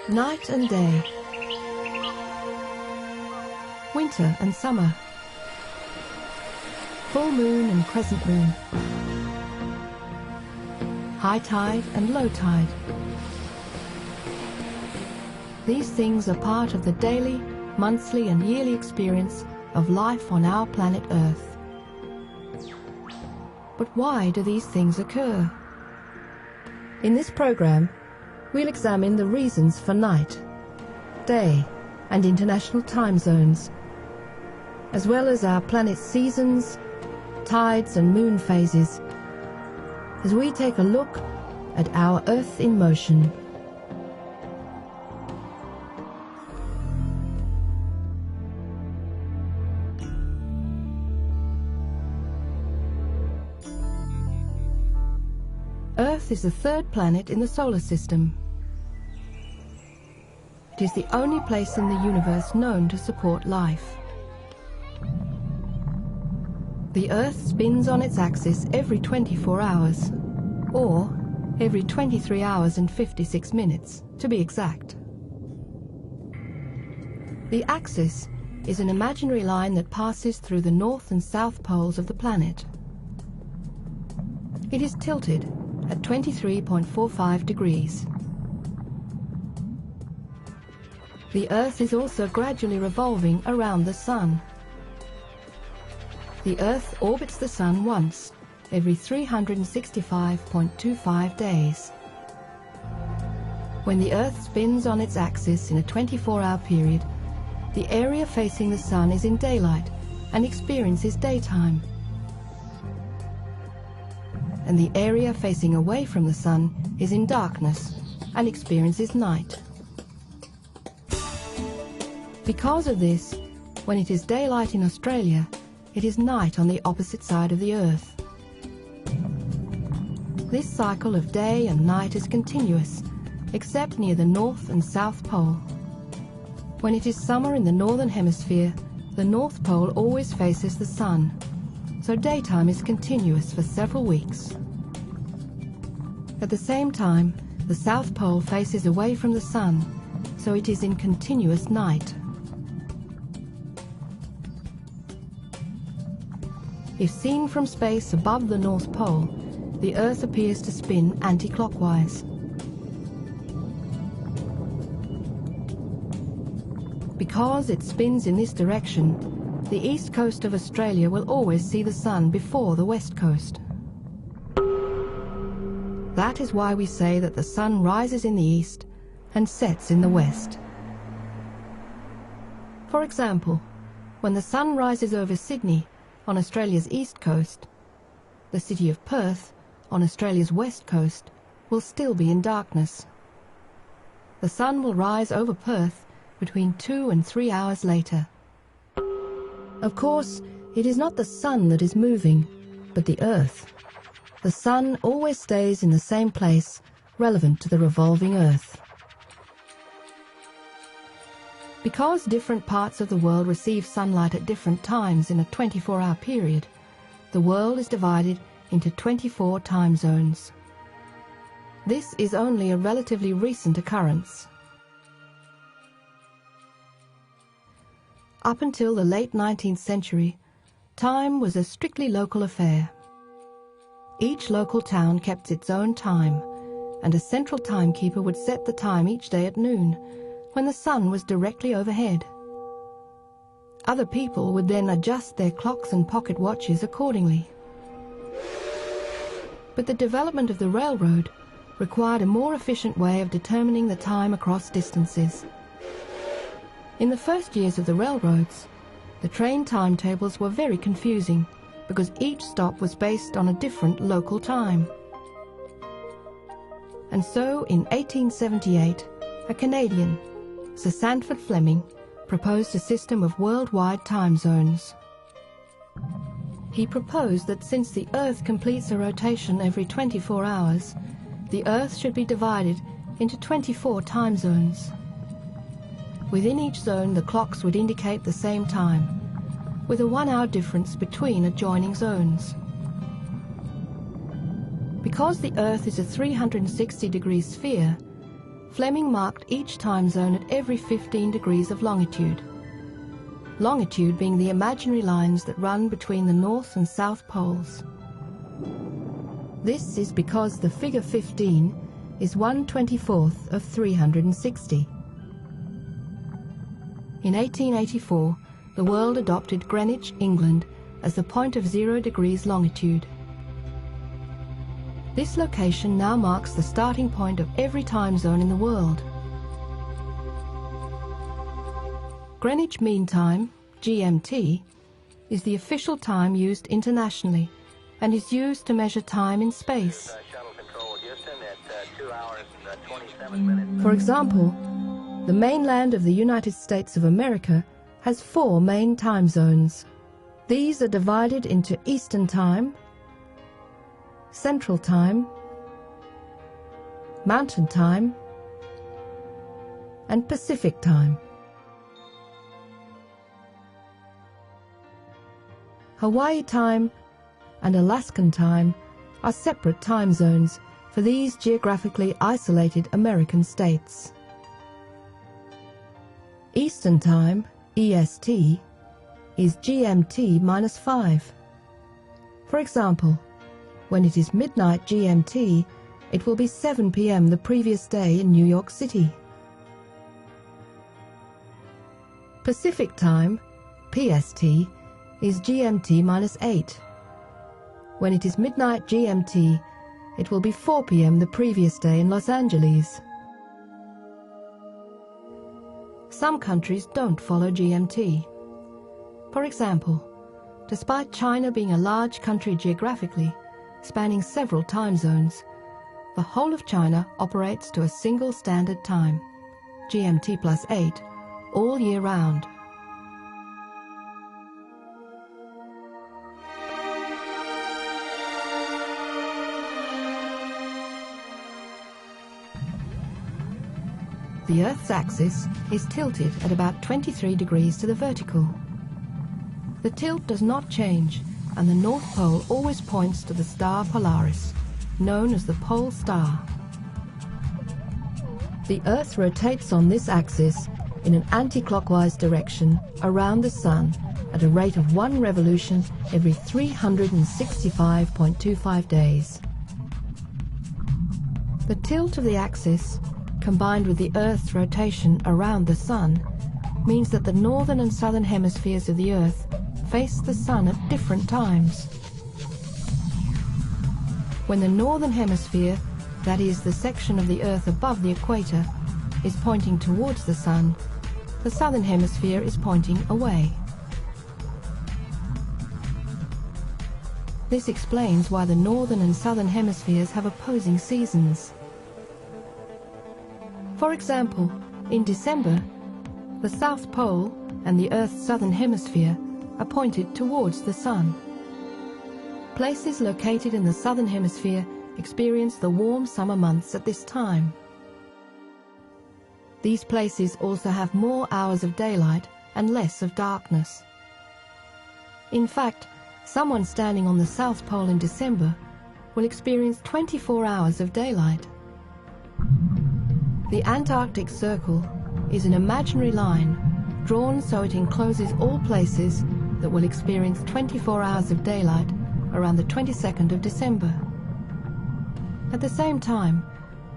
Night and day, winter and summer, full moon and crescent moon, high tide and low tide. These things are part of the daily, monthly and yearly experience of life on our planet Earth. But why do these things occur? In this program, we'll examine the reasons for night, day and international time zones, as well as our planet's seasons, tides and moon phases, as we take a look at our Earth in motion. Earth is the third planet in the solar system. It is the only place in the universe known to support life. The Earth spins on its axis every 24 hours, or every 23 hours and 56 minutes, to be exact. The axis is an imaginary line that passes through the north and south poles of the planet. It is tilted at 23.45 degrees. The Earth is also gradually revolving around the Sun. The Earth orbits the Sun once every 365.25 days. When the Earth spins on its axis in a 24-hour period, the area facing the Sun is in daylight and experiences daytime, and the area facing away from the Sun is in darkness and experiences night. Because of this, when it is daylight in Australia, it is night on the opposite side of the Earth. This cycle of day and night is continuous, except near the North and South Pole. When it is summer in the Northern Hemisphere, the North Pole always faces the Sun, so daytime is continuous for several weeks. At the same time, the South Pole faces away from the Sun, so it is in continuous night. If seen from space above the North Pole, the Earth appears to spin anti-clockwise. Because it spins in this direction, the east coast of Australia will always see the Sun before the west coast. That is why we say that the Sun rises in the east and sets in the west. For example, when the Sun rises over Sydney on Australia's east coast, the city of Perth on Australia's west coast will still be in darkness. The Sun will rise over Perth between 2 and 3 hours later. Of course, it is not the Sun that is moving, but the Earth. The Sun always stays in the same place, relevant to the revolving Earth. Because different parts of the world receive sunlight at different times in a 24-hour period, the world is divided into 24 time zones. This is only a relatively recent occurrence. Up until the late 19th century, time was a strictly local affair. Each local town kept its own time, and a central timekeeper would set the time each day at noon, when the Sun was directly overhead. Other people would then adjust their clocks and pocket watches accordingly. But the development of the railroad required a more efficient way of determining the time across distances. In the first years of the railroads, the train timetables were very confusing because each stop was based on a different local time. And so, in 1878, a Canadian, Sir Sandford Fleming, proposed a system of worldwide time zones. He proposed that since the Earth completes a rotation every 24 hours, the Earth should be divided into 24 time zones. Within each zone, the clocks would indicate the same time, with a 1-hour difference between adjoining zones. Because the Earth is a 360-degree sphere, Fleming marked each time zone at every 15 degrees of longitude. Longitude being the imaginary lines that run between the North and South poles. This is because the figure 15 is 1/24th of 360. In 1884, the world adopted Greenwich, England, as the point of 0 degrees longitude. This location now marks the starting point of every time zone in the world. Greenwich Mean Time, GMT, is the official time used internationally and is used to measure time in space. For example, the mainland of the United States of America has 4 main time zones. These are divided into Eastern Time, Central Time, Mountain Time, and Pacific Time. Hawaii Time and Alaskan Time are separate time zones for these geographically isolated American states. Eastern Time, EST, is GMT -5. For example, when it is midnight GMT, it will be 7 p.m. the previous day in New York City. Pacific Time, PST, is GMT -8. When it is midnight GMT, it will be 4 p.m. the previous day in Los Angeles. Some countries don't follow GMT. For example, despite China being a large country geographically, spanning several time zones, the whole of China operates to a single standard time, GMT +8, all year round. The Earth's axis is tilted at about 23 degrees to the vertical. The tilt does not change, and the North Pole always points to the star Polaris, known as the pole star. The Earth rotates on this axis in an anti-clockwise direction around the Sun at a rate of 1 revolution every 365.25 days. The tilt of the axis, combined with the Earth's rotation around the Sun, means that the northern and southern hemispheres of the Earth face the Sun at different times. When the northern hemisphere, that is, the section of the Earth above the equator, is pointing towards the Sun, the southern hemisphere is pointing away. This explains why the northern and southern hemispheres have opposing seasons. For example, in December, the South Pole and the Earth's southern hemisphere are pointed towards the Sun. Places located in the southern hemisphere experience the warm summer months at this time. These places also have more hours of daylight and less of darkness. In fact, someone standing on the South Pole in December will experience 24 hours of daylight. The Antarctic Circle is an imaginary line drawn so it encloses all places that will experience 24 hours of daylight around the 22nd of December. At the same time,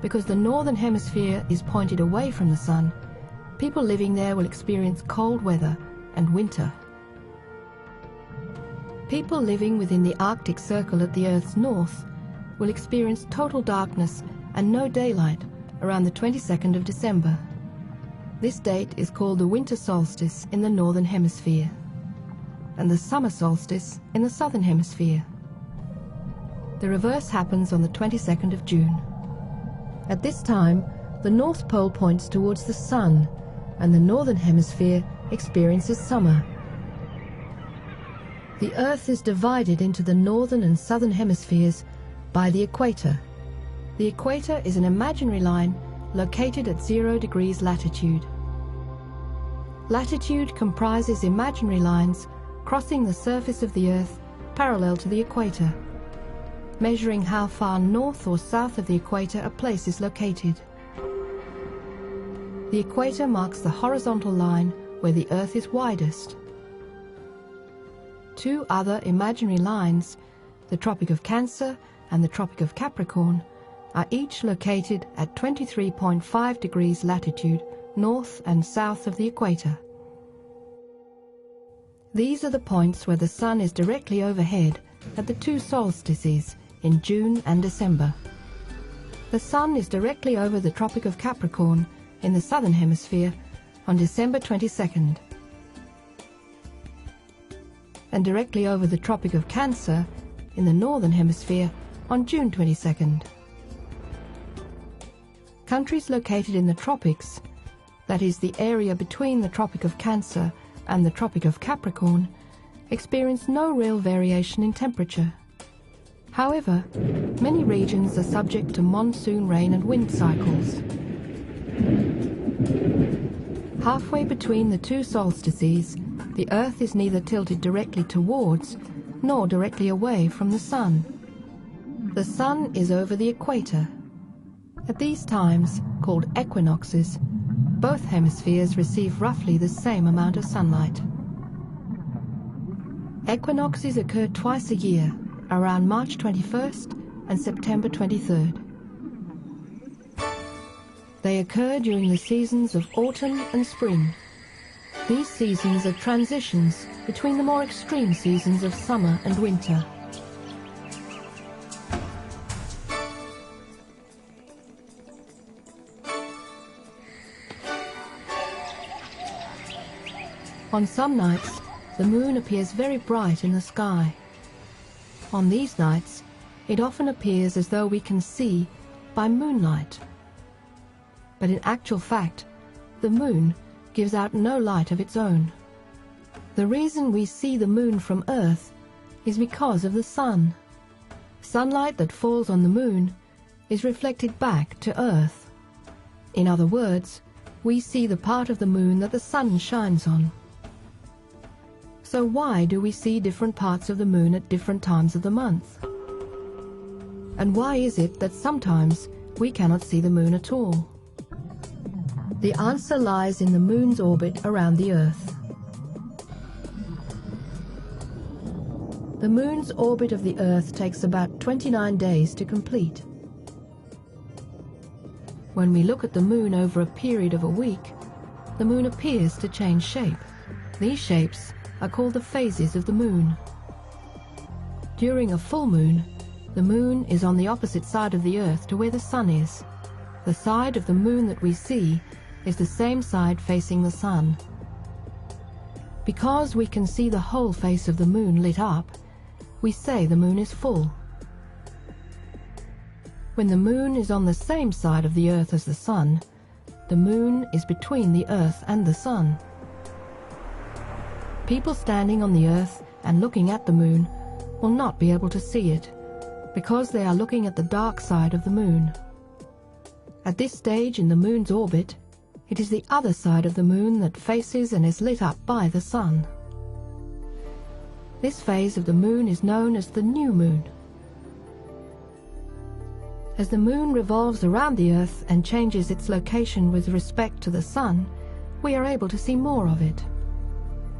because the northern hemisphere is pointed away from the Sun, people living there will experience cold weather and winter. People living within the Arctic Circle at the Earth's north will experience total darkness and no daylight around the 22nd of December. This date is called the winter solstice in the northern hemisphere and the summer solstice in the southern hemisphere. The reverse happens on the 22nd of June. At this time, the North Pole points towards the Sun and the northern hemisphere experiences summer. The Earth is divided into the northern and southern hemispheres by the equator. The equator is an imaginary line located at 0 degrees latitude. Latitude comprises imaginary lines crossing the surface of the Earth parallel to the equator, measuring how far north or south of the equator a place is located. The equator marks the horizontal line where the Earth is widest. Two other imaginary lines, the Tropic of Cancer and the Tropic of Capricorn, are each located at 23.5 degrees latitude north and south of the equator. These are the points where the Sun is directly overhead at the two solstices in June and December. The Sun is directly over the Tropic of Capricorn in the southern hemisphere on December 22nd, and directly over the Tropic of Cancer in the northern hemisphere on June 22nd. Countries located in the tropics, that is the area between the Tropic of Cancer and the Tropic of Capricorn, experience no real variation in temperature. However, many regions are subject to monsoon rain and wind cycles. Halfway between the two solstices, the Earth is neither tilted directly towards nor directly away from the Sun. The Sun is over the equator. At these times, called equinoxes, both hemispheres receive roughly the same amount of sunlight. Equinoxes occur twice a year, around March 21st and September 23rd. They occur during the seasons of autumn and spring. These seasons are transitions between the more extreme seasons of summer and winter. On some nights, the moon appears very bright in the sky. On these nights, it often appears as though we can see by moonlight. But in actual fact, the moon gives out no light of its own. The reason we see the moon from Earth is because of the Sun. Sunlight that falls on the moon is reflected back to Earth. In other words, we see the part of the moon that the Sun shines on. So why do we see different parts of the moon at different times of the month? And why is it that sometimes we cannot see the moon at all? The answer lies in the moon's orbit around the Earth. The moon's orbit of the Earth takes about 29 days to complete. When we look at the moon over a period of a week, the moon appears to change shape. These shapes are called the phases of the moon. During a full moon, the moon is on the opposite side of the Earth to where the Sun is. The side of the moon that we see is the same side facing the Sun. Because we can see the whole face of the moon lit up, we say the moon is full. When the moon is on the same side of the Earth as the Sun, the moon is between the Earth and the Sun. People standing on the Earth and looking at the moon will not be able to see it, because they are looking at the dark side of the moon. At this stage in the moon's orbit, it is the other side of the moon that faces and is lit up by the Sun. This phase of the moon is known as the new moon. As the moon revolves around the Earth and changes its location with respect to the Sun, we are able to see more of it.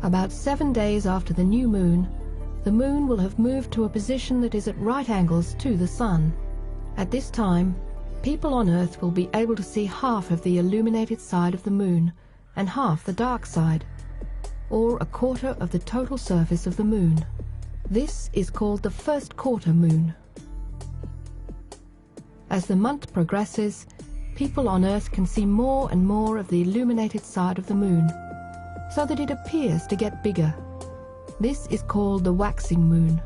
About 7 days after the new moon, the moon will have moved to a position that is at right angles to the Sun. At this time, people on Earth will be able to see half of the illuminated side of the moon and half the dark side, or a quarter of the total surface of the moon. This is called the first quarter moon. As the month progresses, people on Earth can see more and more of the illuminated side of the moon, so that it appears to get bigger. This is called the waxing moon.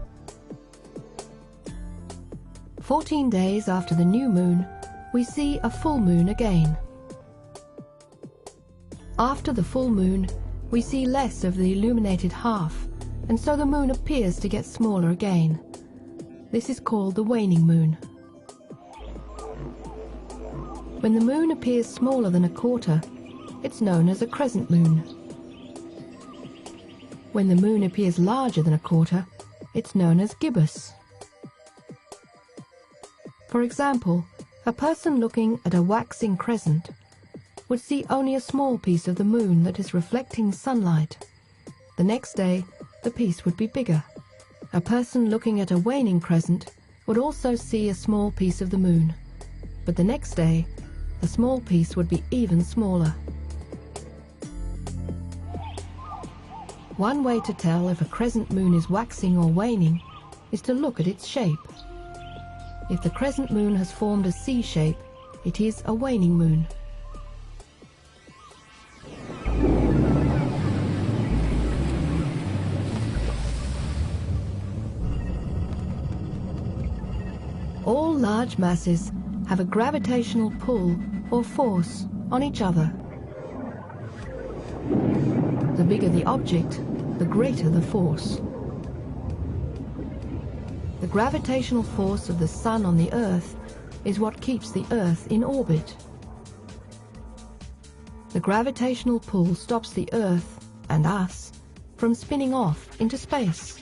14 days after the new moon, we see a full moon again. After the full moon, we see less of the illuminated half, and so the moon appears to get smaller again. This is called the waning moon. When the moon appears smaller than a quarter, it's known as a crescent moon. When the moon appears larger than a quarter, it's known as gibbous. For example, a person looking at a waxing crescent would see only a small piece of the moon that is reflecting sunlight. The next day, the piece would be bigger. A person looking at a waning crescent would also see a small piece of the moon, but the next day, the small piece would be even smaller. One way to tell if a crescent moon is waxing or waning is to look at its shape. If the crescent moon has formed a C shape, it is a waning moon. All large masses have a gravitational pull or force on each other. The bigger the object, the greater the force. The gravitational force of the Sun on the Earth is what keeps the Earth in orbit. The gravitational pull stops the Earth, and us, from spinning off into space.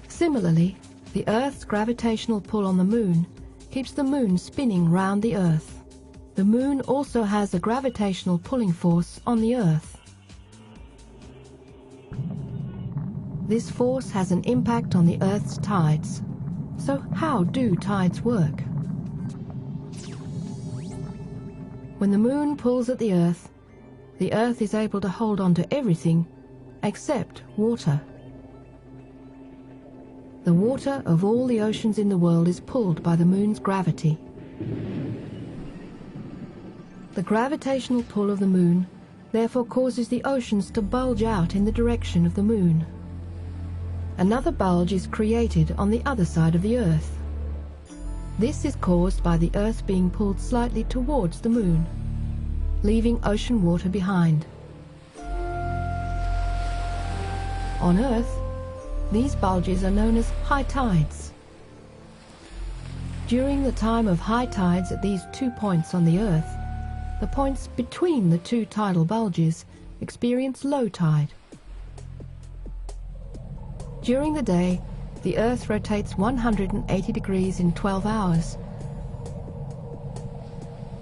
Similarly, the Earth's gravitational pull on the Moon keeps the Moon spinning round the Earth. The Moon also has a gravitational pulling force on the Earth. This force has an impact on the Earth's tides. So how do tides work? When the Moon pulls at the Earth is able to hold on to everything except water. The water of all the oceans in the world is pulled by the Moon's gravity. The gravitational pull of the Moon therefore causes the oceans to bulge out in the direction of the Moon. Another bulge is created on the other side of the Earth. This is caused by the Earth being pulled slightly towards the Moon, leaving ocean water behind. On Earth, these bulges are known as high tides. During the time of high tides at these 2 points on the Earth, the points between the 2 tidal bulges experience low tide. During the day, the Earth rotates 180 degrees in 12 hours.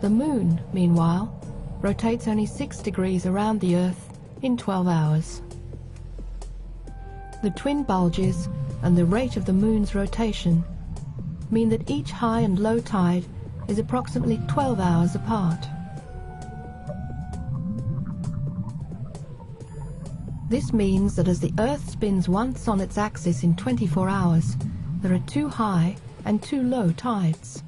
The Moon, meanwhile, rotates only 6 degrees around the Earth in 12 hours. The twin bulges and the rate of the Moon's rotation mean that each high and low tide is approximately 12 hours apart. This means that as the Earth spins once on its axis in 24 hours, there are 2 high and 2 low tides.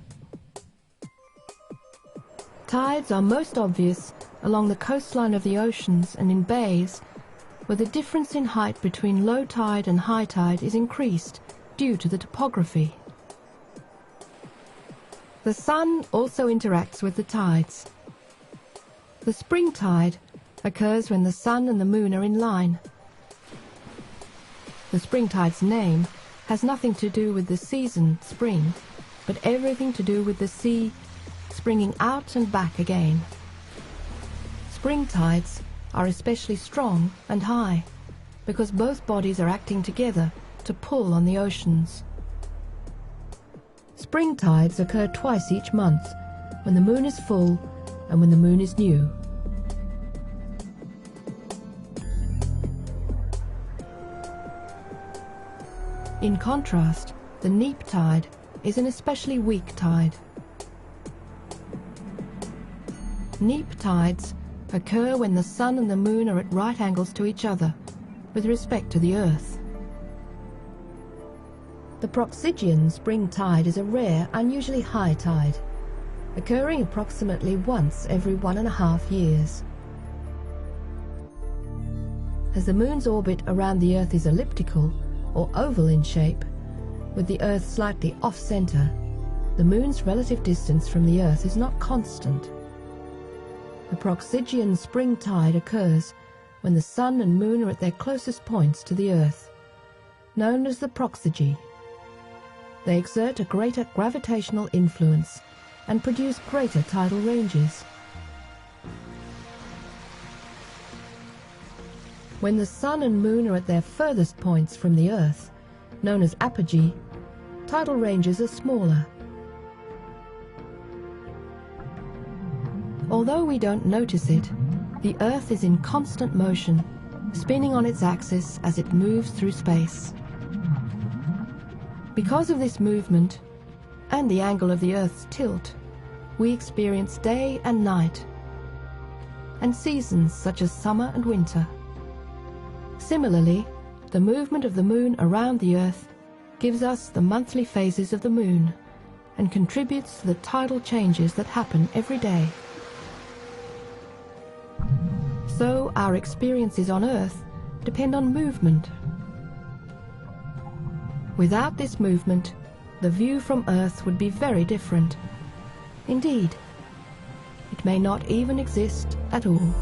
Tides are most obvious along the coastline of the oceans and in bays where the difference in height between low tide and high tide is increased due to the topography. The Sun also interacts with the tides. The spring tide occurs when the Sun and the Moon are in line. The spring tide's name has nothing to do with the season, spring, but everything to do with the sea springing out and back again. Spring tides are especially strong and high because both bodies are acting together to pull on the oceans. Spring tides occur twice each month, when the Moon is full and when the Moon is new. In contrast, the neap tide is an especially weak tide. Neap tides occur when the Sun and the Moon are at right angles to each other with respect to the Earth. The Proxygian spring tide is a rare, unusually high tide, occurring approximately once every 1.5 years. As the Moon's orbit around the Earth is elliptical, or oval in shape, with the Earth slightly off-center, the Moon's relative distance from the Earth is not constant. The Proxygian spring tide occurs when the Sun and Moon are at their closest points to the Earth, known as the proxygy. They exert a greater gravitational influence and produce greater tidal ranges. When the Sun and Moon are at their furthest points from the Earth, known as apogee, tidal ranges are smaller. Although we don't notice it, the Earth is in constant motion, spinning on its axis as it moves through space. Because of this movement, and the angle of the Earth's tilt, we experience day and night, and seasons such as summer and winter. Similarly, the movement of the Moon around the Earth gives us the monthly phases of the Moon and contributes to the tidal changes that happen every day. So our experiences on Earth depend on movement. Without this movement, the view from Earth would be very different. Indeed, it may not even exist at all.